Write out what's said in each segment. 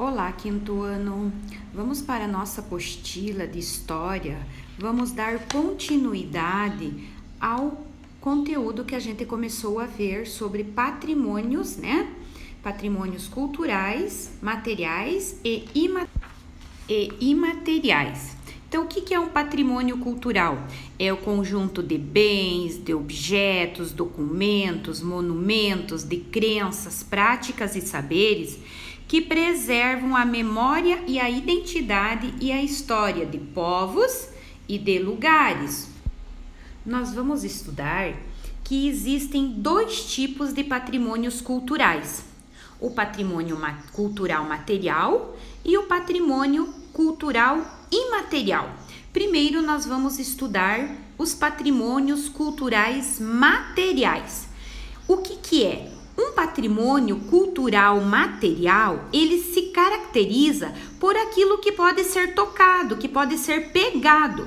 Olá, quinto ano. Vamos para a nossa apostila de história. Vamos dar continuidade ao conteúdo que a gente começou a ver sobre patrimônios, né? Patrimônios culturais, materiais e imateriais. Então, o que é um patrimônio cultural? É o conjunto de bens, de objetos, documentos, monumentos, de crenças, práticas e saberes que preservam a memória e a identidade e a história de povos e de lugares. Nós vamos estudar que existem dois tipos de patrimônios culturais: o patrimônio cultural material e o patrimônio cultural imaterial. Primeiro, nós vamos estudar os patrimônios culturais materiais. O que é? Um patrimônio cultural material, ele se caracteriza por aquilo que pode ser tocado, que pode ser pegado,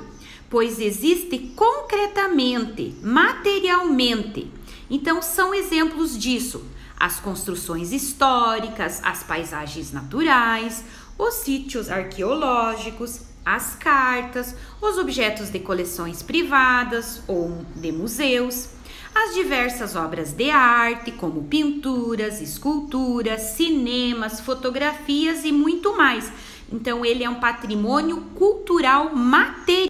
pois existe concretamente, materialmente. Então, são exemplos disso: as construções históricas, as paisagens naturais, os sítios arqueológicos, as cartas, os objetos de coleções privadas ou de museus, as diversas obras de arte, como pinturas, esculturas, cinemas, fotografias e muito mais. Então, ele é um patrimônio cultural material.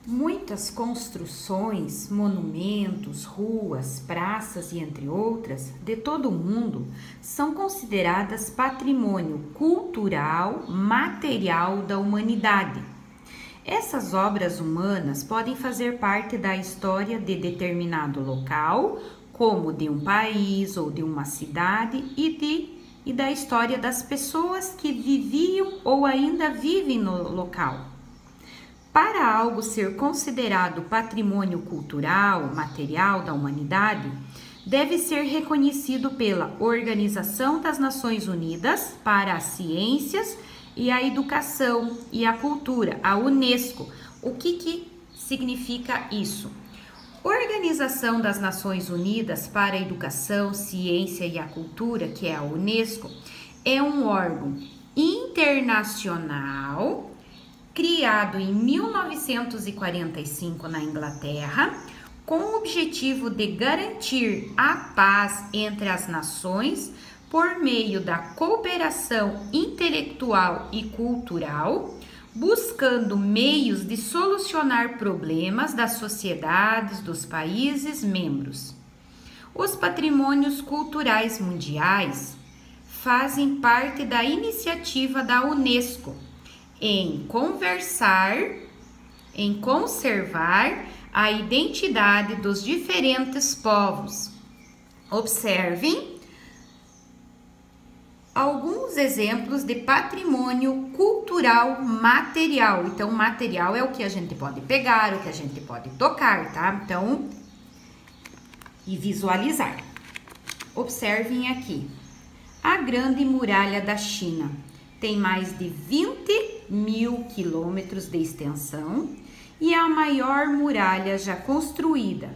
Muitas construções, monumentos, ruas, praças e entre outras, de todo o mundo, são consideradas patrimônio cultural material da humanidade. Essas obras humanas podem fazer parte da história de determinado local, como de um país ou de uma cidade, e da história das pessoas que viviam ou ainda vivem no local. Para algo ser considerado patrimônio cultural, material da humanidade, deve ser reconhecido pela Organização das Nações Unidas para as Ciências e a Educação e a Cultura, a UNESCO. O que significa isso? Organização das Nações Unidas para a Educação, Ciência e a Cultura, que é a UNESCO, é um órgão internacional criado em 1945 na Inglaterra, com o objetivo de garantir a paz entre as nações por meio da cooperação intelectual e cultural, buscando meios de solucionar problemas das sociedades dos países membros. Os patrimônios culturais mundiais fazem parte da iniciativa da UNESCO em conservar a identidade dos diferentes povos. Observem alguns exemplos de patrimônio cultural material. Então, material é o que a gente pode pegar, o que a gente pode tocar, tá? Então, e visualizar. Observem aqui. A Grande Muralha da China tem mais de 20.000 quilômetros de extensão e é a maior muralha já construída.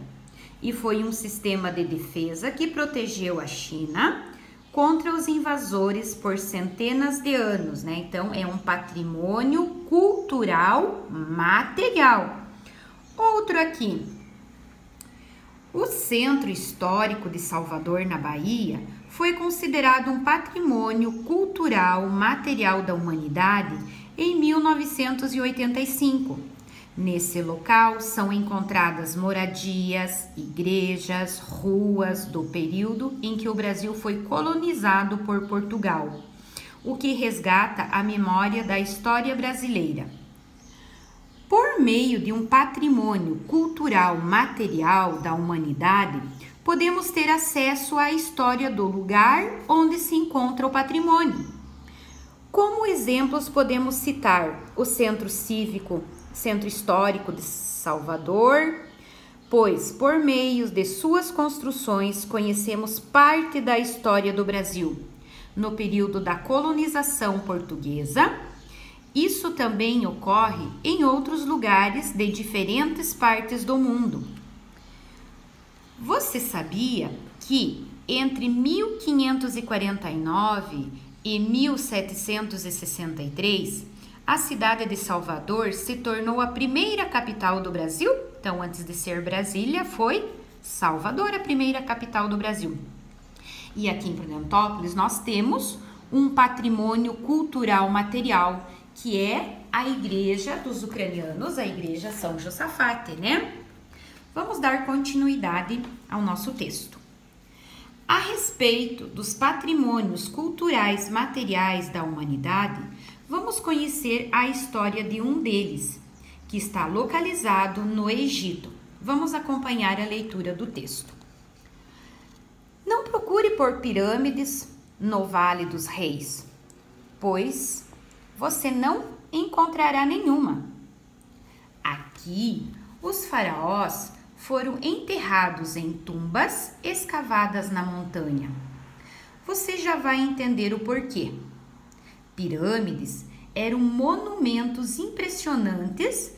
E foi um sistema de defesa que protegeu a China contra os invasores por centenas de anos, né? Então, é um patrimônio cultural material. Outro aqui. O Centro Histórico de Salvador, na Bahia, foi considerado um patrimônio cultural material da humanidade em 1985. Nesse local são encontradas moradias, igrejas, ruas do período em que o Brasil foi colonizado por Portugal, o que resgata a memória da história brasileira. Por meio de um patrimônio cultural material da humanidade, podemos ter acesso à história do lugar onde se encontra o patrimônio. Como exemplos, podemos citar o Centro Histórico de Salvador, pois, por meio de suas construções, conhecemos parte da história do Brasil. No período da colonização portuguesa, isso também ocorre em outros lugares de diferentes partes do mundo. Você sabia que entre 1549 e 1763, a cidade de Salvador se tornou a primeira capital do Brasil. Então, antes de ser Brasília, foi Salvador a primeira capital do Brasil. E aqui em Prudentópolis nós temos um patrimônio cultural material, que é a igreja dos ucranianos, a igreja São Josafate, né? Vamos dar continuidade ao nosso texto. A respeito dos patrimônios culturais materiais da humanidade, vamos conhecer a história de um deles, que está localizado no Egito. Vamos acompanhar a leitura do texto. Não procure por pirâmides no Vale dos Reis, pois você não encontrará nenhuma. Aqui, os faraós foram enterrados em tumbas escavadas na montanha. Você já vai entender o porquê. Pirâmides eram monumentos impressionantes,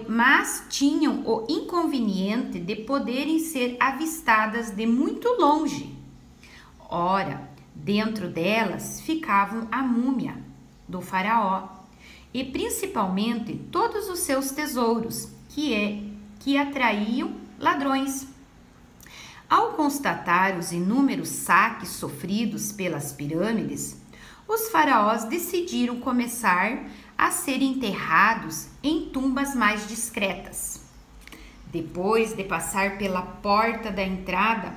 mas tinham o inconveniente de poderem ser avistadas de muito longe. Ora, dentro delas ficavam a múmia do faraó e principalmente todos os seus tesouros, que atraíam ladrões. Ao constatar os inúmeros saques sofridos pelas pirâmides, os faraós decidiram começar a ser enterrados em tumbas mais discretas. Depois de passar pela porta da entrada,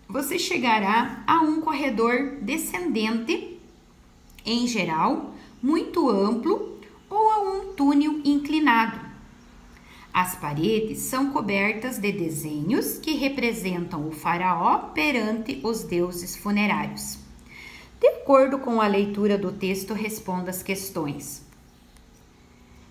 você chegará a um corredor descendente, em geral, muito amplo, ou a um túnel inclinado. As paredes são cobertas de desenhos que representam o faraó perante os deuses funerários. De acordo com a leitura do texto, responda as questões.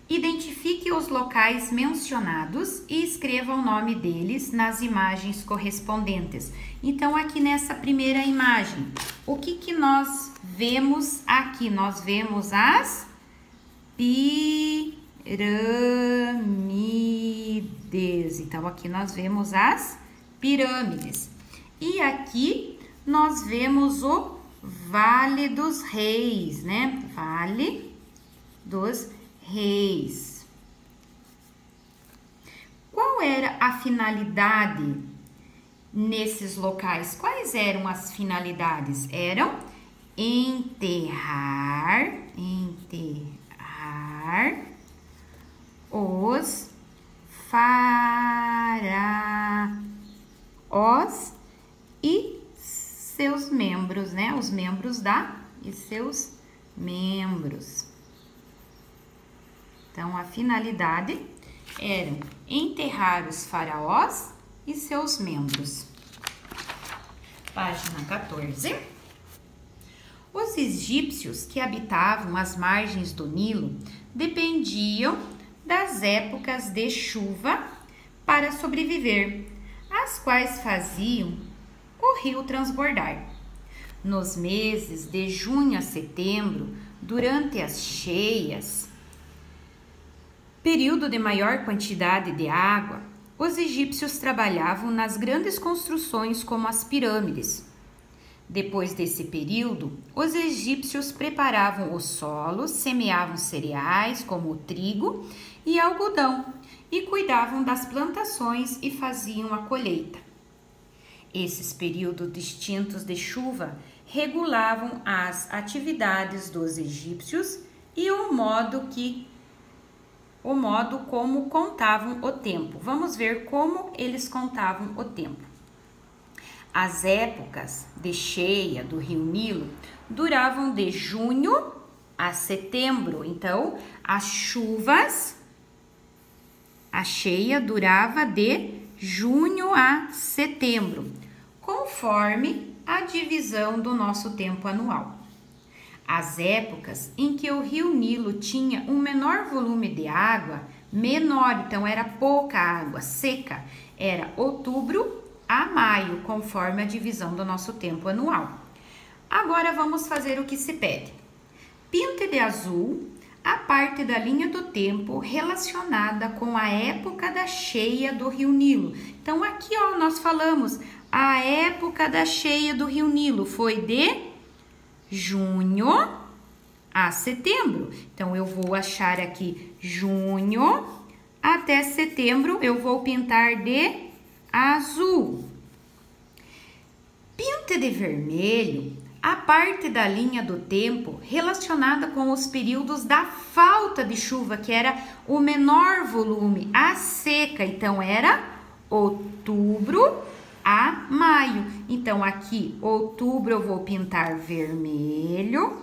Identifique os locais mencionados e escreva o nome deles nas imagens correspondentes. Então, aqui nessa primeira imagem, o que nós vemos aqui? Nós vemos as pirâmides. Então, aqui nós vemos as pirâmides. E aqui nós vemos o Vale dos Reis, né? Vale dos Reis. Qual era a finalidade nesses locais? Quais eram as finalidades? Eram enterrar os faraós e seus membros, né? Os membros e seus membros. Então, a finalidade era enterrar os faraós e seus membros. Página 14. Os egípcios que habitavam as margens do Nilo dependiam das épocas de chuva para sobreviver, as quais faziam o rio transbordar. Nos meses de junho a setembro, durante as cheias, período de maior quantidade de água, os egípcios trabalhavam nas grandes construções como as pirâmides. Depois desse período, os egípcios preparavam o solo, semeavam cereais como o trigo e algodão e cuidavam das plantações e faziam a colheita. Esses períodos distintos de chuva regulavam as atividades dos egípcios e o modo como contavam o tempo. Vamos ver como eles contavam o tempo. As épocas de cheia do rio Nilo duravam de junho a setembro. Então, as chuvas, a cheia durava de junho a setembro, conforme a divisão do nosso tempo anual. As épocas em que o rio Nilo tinha um menor volume de água, menor, então era pouca água, seca, era outubro a maio, conforme a divisão do nosso tempo anual. Agora vamos fazer o que se pede. Pinte de azul a parte da linha do tempo relacionada com a época da cheia do Rio Nilo. Então, aqui, ó, nós falamos a época da cheia do Rio Nilo foi de junho a setembro. Então, eu vou achar aqui junho até setembro, eu vou pintar de azul. Pinte de vermelho a parte da linha do tempo relacionada com os períodos da falta de chuva, que era o menor volume, a seca. Então, era outubro a maio. Então, aqui, outubro eu vou pintar vermelho,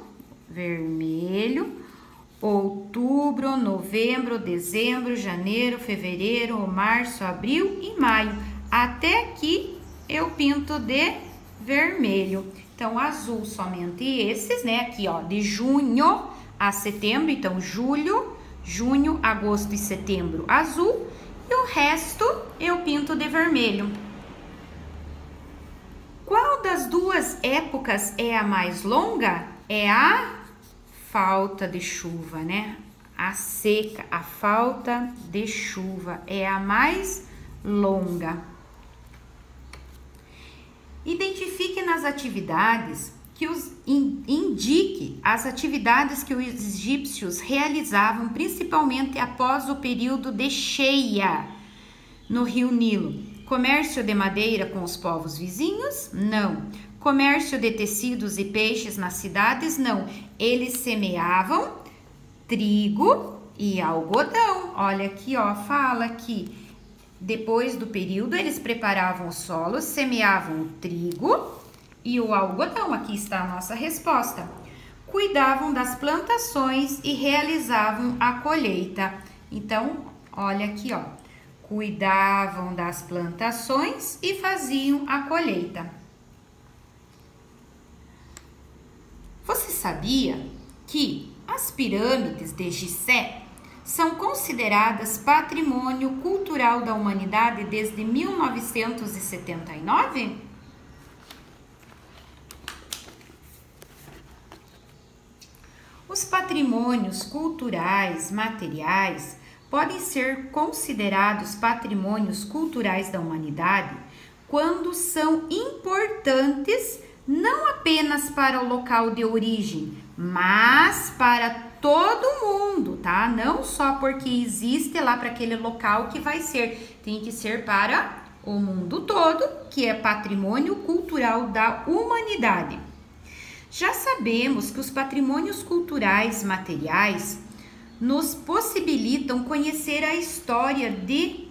outubro, novembro, dezembro, janeiro, fevereiro, março, abril e maio. Até aqui eu pinto de vermelho. Então, azul somente esses, né? Aqui, ó, de junho a setembro. Então, julho, junho, agosto e setembro, azul. E o resto eu pinto de vermelho. Qual das duas épocas é a mais longa? É a falta de chuva, né? A seca, a falta de chuva é a mais longa. Identifique nas atividades indique as atividades que os egípcios realizavam principalmente após o período de cheia no Rio Nilo. Comércio de madeira com os povos vizinhos? Não. Comércio de tecidos e peixes nas cidades? Não. Eles semeavam trigo e algodão. Olha aqui, ó, fala que depois do período eles preparavam o solo, semeavam o trigo e o algodão. Aqui está a nossa resposta. Cuidavam das plantações e realizavam a colheita. Então, olha aqui, ó. Cuidavam das plantações e faziam a colheita. Você sabia que as pirâmides de Gizé são consideradas patrimônio cultural da humanidade desde 1979? Os patrimônios culturais materiais podem ser considerados patrimônios culturais da humanidade quando são importantes não apenas para o local de origem, mas para todo mundo, tá? Não só porque existe lá para aquele local que vai ser, tem que ser para o mundo todo, que é patrimônio cultural da humanidade. Já sabemos que os patrimônios culturais materiais nos possibilitam conhecer a história de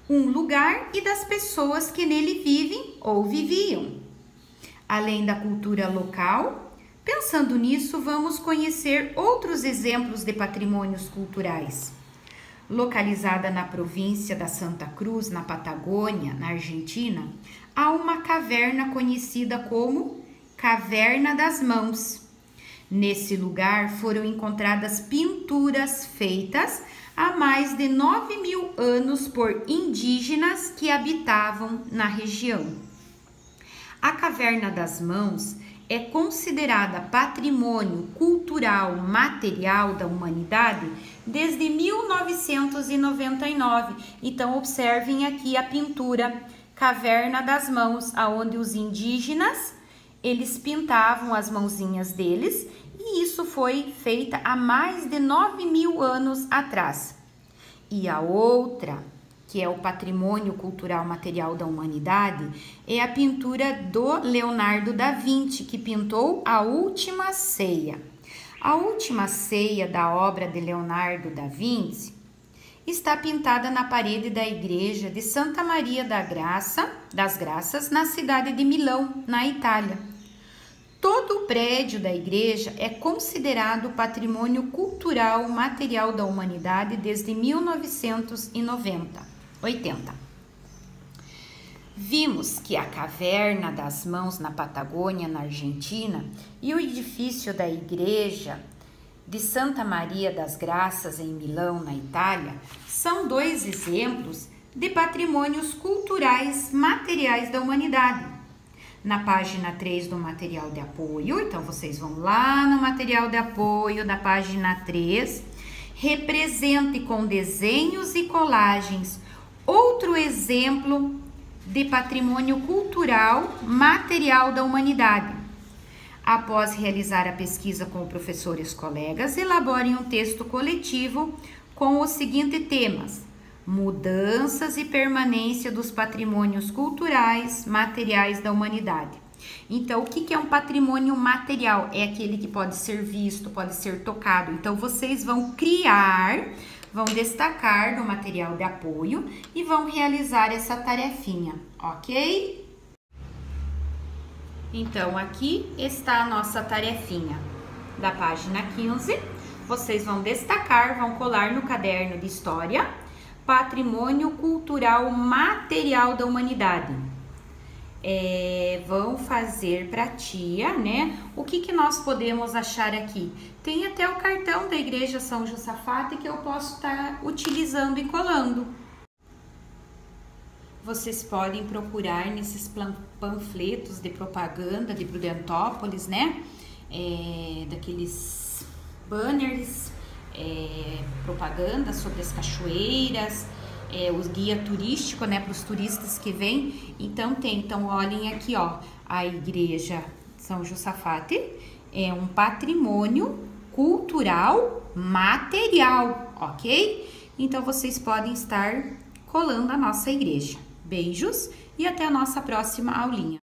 um lugar e das pessoas que nele vivem ou viviam. Além da cultura local, pensando nisso, vamos conhecer outros exemplos de patrimônios culturais. Localizada na província da Santa Cruz, na Patagônia, na Argentina, há uma caverna conhecida como Caverna das Mãos. Nesse lugar foram encontradas pinturas feitas há mais de 9.000 anos por indígenas que habitavam na região. A Caverna das Mãos é considerada patrimônio cultural material da humanidade desde 1999. Então, observem aqui a pintura Caverna das Mãos, aonde os indígenas, eles pintavam as mãozinhas deles, e isso foi feita há mais de 9.000 anos atrás. E a outra, que é o patrimônio cultural material da humanidade, é a pintura do Leonardo da Vinci, que pintou A Última Ceia. A Última Ceia da obra de Leonardo da Vinci está pintada na parede da igreja de Santa Maria das Graças, na cidade de Milão, na Itália. Todo o prédio da igreja é considerado patrimônio cultural material da humanidade desde 1980. Vimos que a Caverna das Mãos na Patagônia, na Argentina, e o edifício da igreja de Santa Maria das Graças em Milão, na Itália, são dois exemplos de patrimônios culturais materiais da humanidade. Na página 3 do material de apoio, então vocês vão lá no material de apoio da página 3, represente com desenhos e colagens outro exemplo de patrimônio cultural material da humanidade. Após realizar a pesquisa com professores colegas, elaborem um texto coletivo com os seguintes temas: mudanças e permanência dos patrimônios culturais materiais da humanidade. Então, o que é um patrimônio material? É aquele que pode ser visto, pode ser tocado. Então, vocês vão criar, vão destacar no material de apoio e vão realizar essa tarefinha, ok? Então, aqui está a nossa tarefinha da página 15. Vocês vão destacar, vão colar no caderno de história, patrimônio cultural material da humanidade. Vão fazer para a tia, né? O que nós podemos achar aqui? Tem até o cartão da Igreja São Josafate que eu posso estar utilizando e colando. Vocês podem procurar nesses panfletos de propaganda de Prudentópolis, né? Daqueles banners, propaganda sobre as cachoeiras, os guia turístico, né, para os turistas que vêm. Então olhem aqui, ó, a Igreja São Josafate é um patrimônio cultural material, ok? Então vocês podem estar colando a nossa igreja. Beijos e até a nossa próxima aulinha.